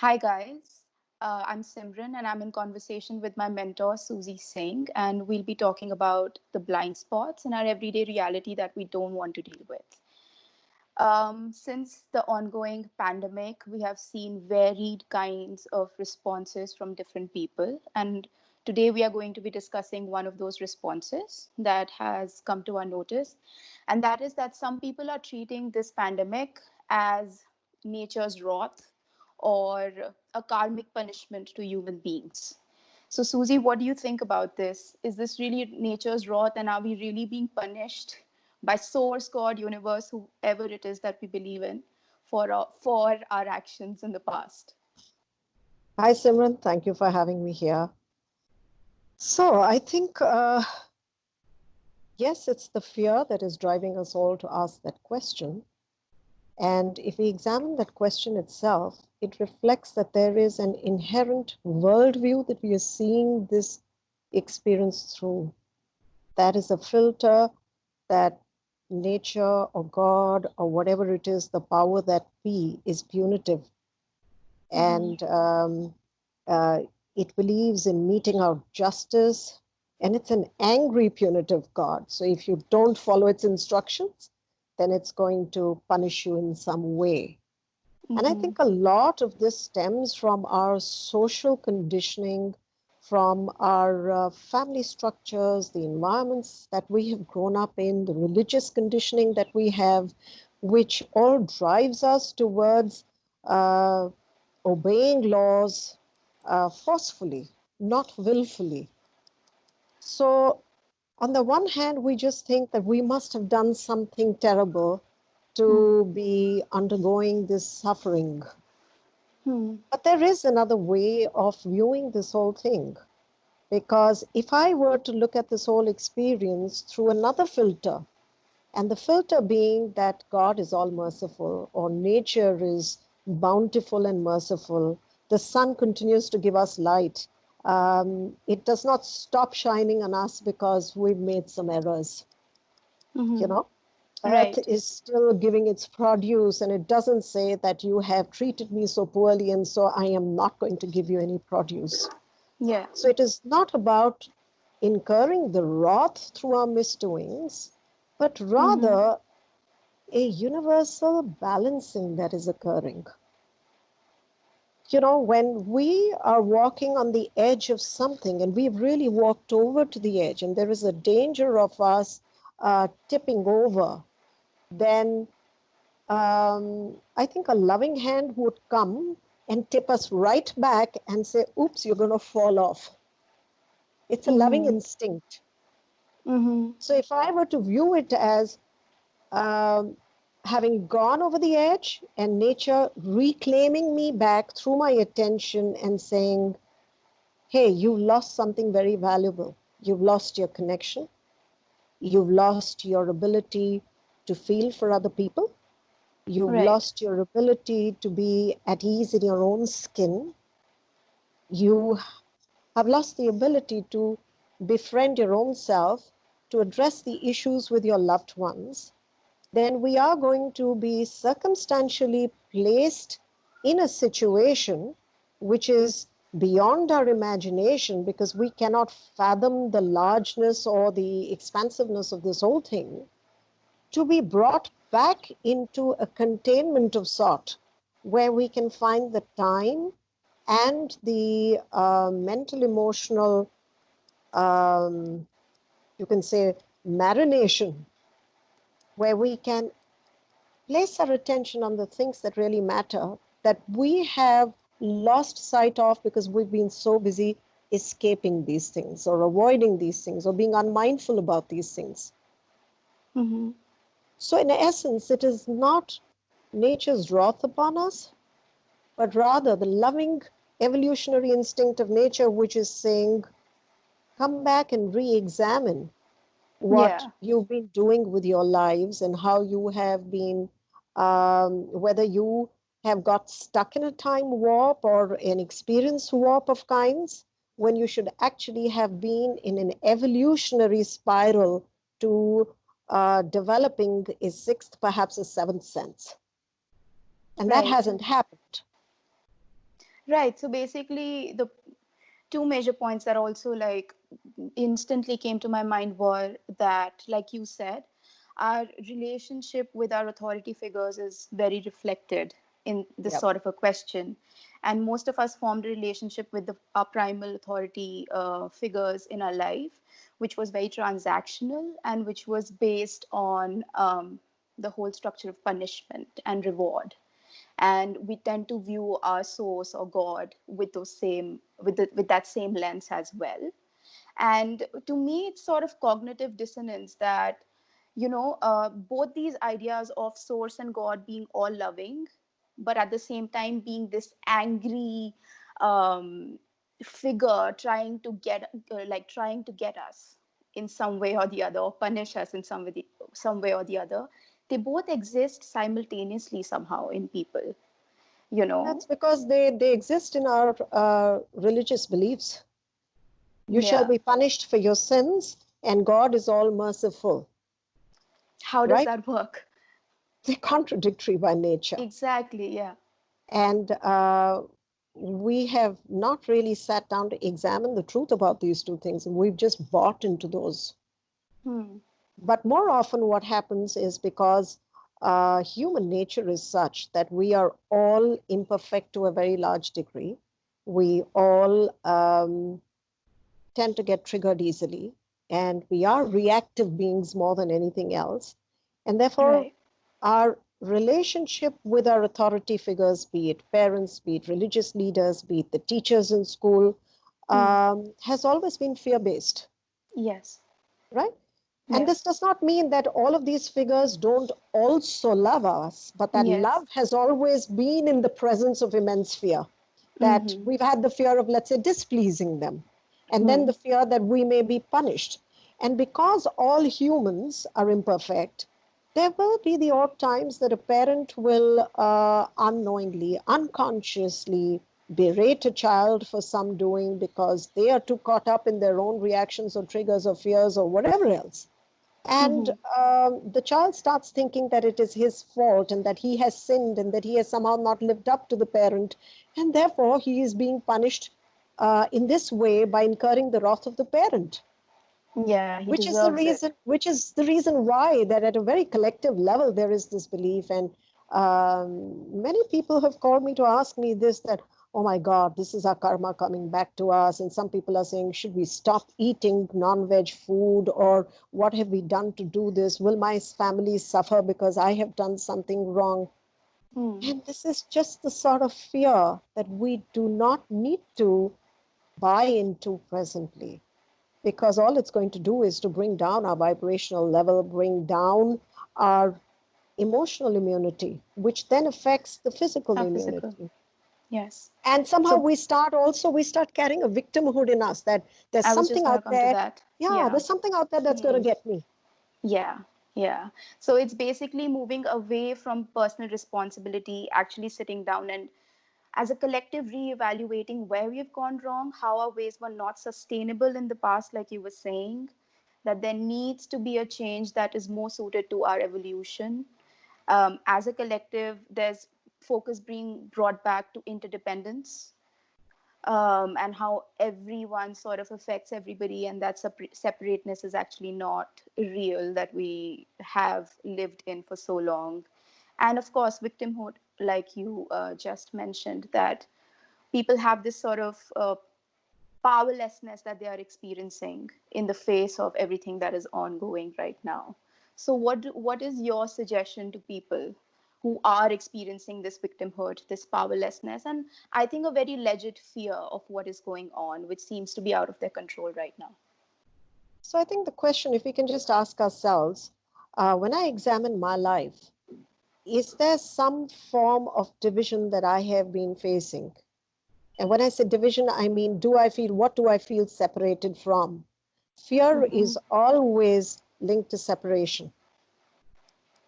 Hi, guys. I'm Simran, and I'm in conversation with my mentor, Susie Singh, and we'll be talking about the blind spots in our everyday reality that we don't want to deal with. Since the ongoing pandemic, we have seen varied kinds of responses from different people, and today we are going to be discussing one of those responses that has come to our notice, and that is that some people are treating this pandemic as nature's wrath or a karmic punishment to human beings. So, Susie, what do you think about this? Is this really nature's wrath, and are we really being punished by source, God, universe, whoever it is that we believe in, for our actions in the past? Hi, Simran. Thank you for having me here. So, I think, yes, it's the fear that is driving us all to ask that question. And if we examine that question itself, it reflects that there is an inherent worldview that we are seeing this experience through. That is a filter that nature or God or whatever it is, the power that be, is punitive. And uh, it believes in meting out justice, and it's an angry, punitive God. So if you don't follow its instructions, then it's going to punish you in some way. And I think a lot of this stems from our social conditioning, from our family structures, the environments that we have grown up in, the religious conditioning that we have, which all drives us towards obeying laws forcefully, not willfully. So, on the one hand, we just think that we must have done something terrible to be undergoing this suffering. But there is another way of viewing this whole thing. Because if I were to look at this whole experience through another filter, and the filter being that God is all merciful, or nature is bountiful and merciful, the sun continues to give us light. It does not stop shining on us because we've made some errors. You know, Earth Right. is still giving its produce, and it doesn't say that you have treated me so poorly, and so I am not going to give you any produce. Yeah. So it is not about incurring the wrath through our misdoings, but rather a universal balancing that is occurring. You know, when we are walking on the edge of something and we've really walked over to the edge and there is a danger of us tipping over, then I think a loving hand would come and tip us right back and say, oops, you're going to fall off. It's a loving instinct. So if I were to view it as um, having gone over the edge and nature reclaiming me back through my attention and saying, hey, you've lost something very valuable. You've lost your connection. You've lost your ability to feel for other people. You've Right. lost your ability to be at ease in your own skin. You have lost the ability to befriend your own self, to address the issues with your loved ones. Then we are going to be circumstantially placed in a situation which is beyond our imagination because we cannot fathom the largeness or the expansiveness of this whole thing, to be brought back into a containment of sort where we can find the time and the mental, emotional, um, you can say, marination, where we can place our attention on the things that really matter, that we have lost sight of because we've been so busy escaping these things or avoiding these things or being unmindful about these things. So, in essence, it is not nature's wrath upon us, but rather the loving evolutionary instinct of nature, which is saying, come back and re examine what Yeah. you've been doing with your lives and how you have been, whether you have got stuck in a time warp or an experience warp of kinds, when you should actually have been in an evolutionary spiral to developing a sixth, perhaps a seventh sense. And that Right. hasn't happened. Right. So basically, the two major points that also like instantly came to my mind were that, like you said, our relationship with our authority figures is very reflected in this Yep. sort of a question. And most of us formed a relationship with our primal authority figures in our life, which was very transactional and which was based on the whole structure of punishment and reward, and we tend to view our source or god with those same with that same lens as well. And to me it's sort of cognitive dissonance that, both these ideas of source and god being all loving, but at the same time being this angry um, figure trying to get us in some way or the other, or punish us in some way or the other, they both exist simultaneously somehow in people, you know. That's because they exist in our religious beliefs. You shall Yeah. be punished for your sins, and God is all merciful, How does right? that work? They're contradictory by nature. Exactly. Yeah. And we have not really sat down to examine the truth about these two things. We've just bought into those. Hmm. But more often, what happens is because human nature is such that we are all imperfect to a very large degree. We all tend to get triggered easily, and we are reactive beings more than anything else. And therefore, Right. our relationship with our authority figures, be it parents, be it religious leaders, be it the teachers in school, Hmm. has always been fear based, Yes. right? And this Yes. does not mean that all of these figures don't also love us, but that Yes. love has always been in the presence of immense fear. That Mm-hmm. we've had the fear of, let's say, displeasing them, and then Hmm. the fear that we may be punished. And because all humans are imperfect, there will be the odd times that a parent will unknowingly, unconsciously berate a child for some doing because they are too caught up in their own reactions or triggers or fears or whatever else. And Mm-hmm. the child starts thinking that it is his fault and that he has sinned and that he has somehow not lived up to the parent. And therefore, he is being punished in this way by incurring the wrath of the parent, Yeah, he deserves it. which is the reason why that at a very collective level there is this belief. And many people have called me to ask me this, that, oh my god, this is our karma coming back to us. And some people are saying, should we stop eating non-veg food, or what have we done to do this? Will my family suffer because I have done something wrong? Hmm. And this is just the sort of fear that we do not need to buy into presently, because all it's going to do is to bring down our vibrational level, bring down our emotional immunity, which then affects the physical How physical. immunity. Yes. And somehow So we start carrying a victimhood in us, that there's I was just something gonna out come to there. that. Yeah, Yeah. there's something out there that's going to Hmm. get me. Yeah. Yeah. So it's basically moving away from personal responsibility, actually sitting down and as a collective reevaluating where we've gone wrong, how our ways were not sustainable in the past, like you were saying, that there needs to be a change that is more suited to our evolution. As a collective, there's focus being brought back to interdependence, and how everyone sort of affects everybody, and that separateness is actually not real that we have lived in for so long. And of course, victimhood, like you just mentioned, that people have this sort of powerlessness that they are experiencing in the face of everything that is ongoing right now. So, what is your suggestion to people who are experiencing this victimhood, this powerlessness, and I think a very legit fear of what is going on, which seems to be out of their control right now? So I think the question, if we can just ask ourselves, when I examine my life, is there some form of division that I have been facing? And when I say division, I mean, what do I feel separated from? Fear Mm-hmm. is always linked to separation.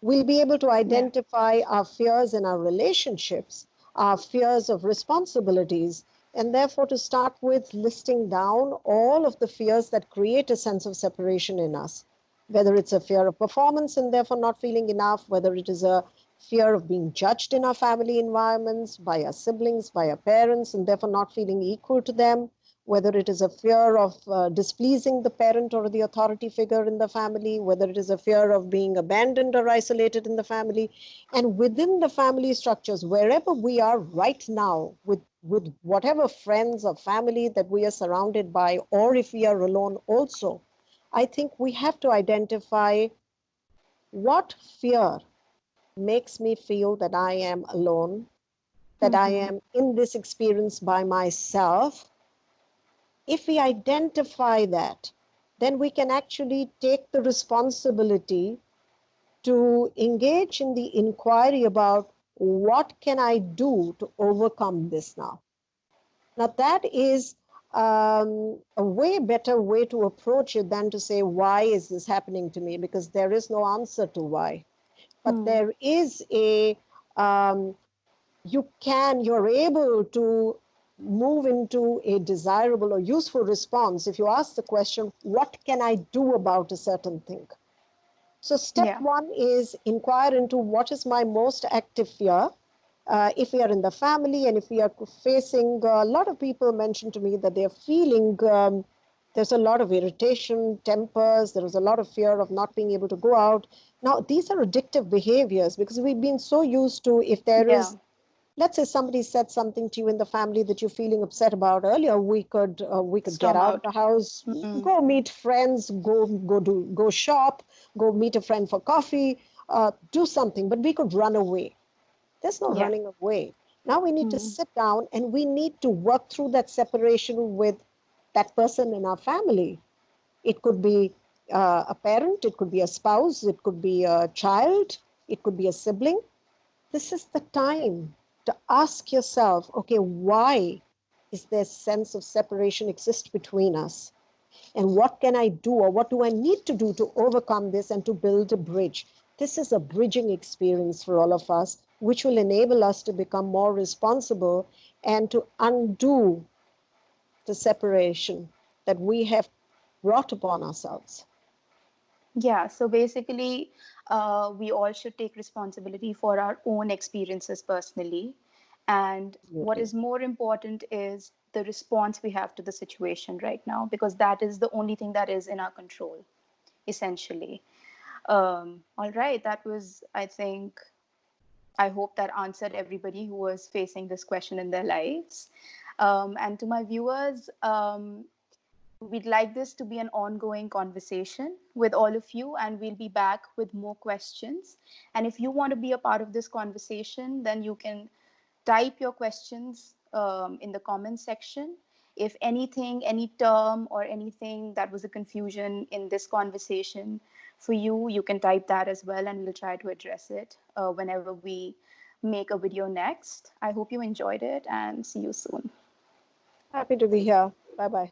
We'll be able to Yeah. identify our fears in our relationships, our fears of responsibilities, and therefore to start with listing down all of the fears that create a sense of separation in us. Whether it's a fear of performance and therefore not feeling enough, whether it is a fear of being judged in our family environments, by our siblings, by our parents, and therefore not feeling equal to them, whether it is a fear of displeasing the parent or the authority figure in the family, whether it is a fear of being abandoned or isolated in the family. And within the family structures, wherever we are right now, with whatever friends or family that we are surrounded by, or if we are alone also, I think we have to identify what fear makes me feel that I am alone, that I Mm-hmm. am in this experience by myself. If we identify that, then we can actually take the responsibility to engage in the inquiry about what can I do to overcome this now. Now, that is a way better way to approach it than to say, why is this happening to me? Because there is no answer to why. But Hmm. there is um, you're able to move into a desirable or useful response if you ask the question, what can I do about a certain thing? So step Yeah. one is inquire into what is my most active fear. If we are in the family and if we are facing, a lot of people mention to me that they're feeling there's a lot of irritation, tempers, there is a lot of fear of not being able to go out. Now, these are addictive behaviors because we've been so used to, if there Yeah. is, let's say somebody said something to you in the family that you're feeling upset about earlier, we could get Storm out of out. the house, Mm-mm. go meet friends, go shop, go meet a friend for coffee, do something, but we could run away. There's no Yeah. running away. Now we need to Mm. sit down and we need to work through that separation with that person in our family. It could be a parent, it could be a spouse, it could be a child, it could be a sibling. This is the time to ask yourself, okay, why is there sense of separation exist between us? And what can I do, or what do I need to do to overcome this and to build a bridge? This is a bridging experience for all of us, which will enable us to become more responsible and to undo the separation that we have brought upon ourselves. Yeah, so basically, we all should take responsibility for our own experiences personally. And what Absolutely. is more important is the response we have to the situation right now, because that is the only thing that is in our control, essentially. All right, that was, I think, I hope that answered everybody who was facing this question in their lives. And to my viewers, we'd like this to be an ongoing conversation with all of you, and we'll be back with more questions. And if you want to be a part of this conversation, then you can type your questions in the comment section. If anything, any term or anything that was a confusion in this conversation for you, you can type that as well, and we'll try to address it whenever we make a video next. I hope you enjoyed it, and see you soon. Happy to be here. Bye bye.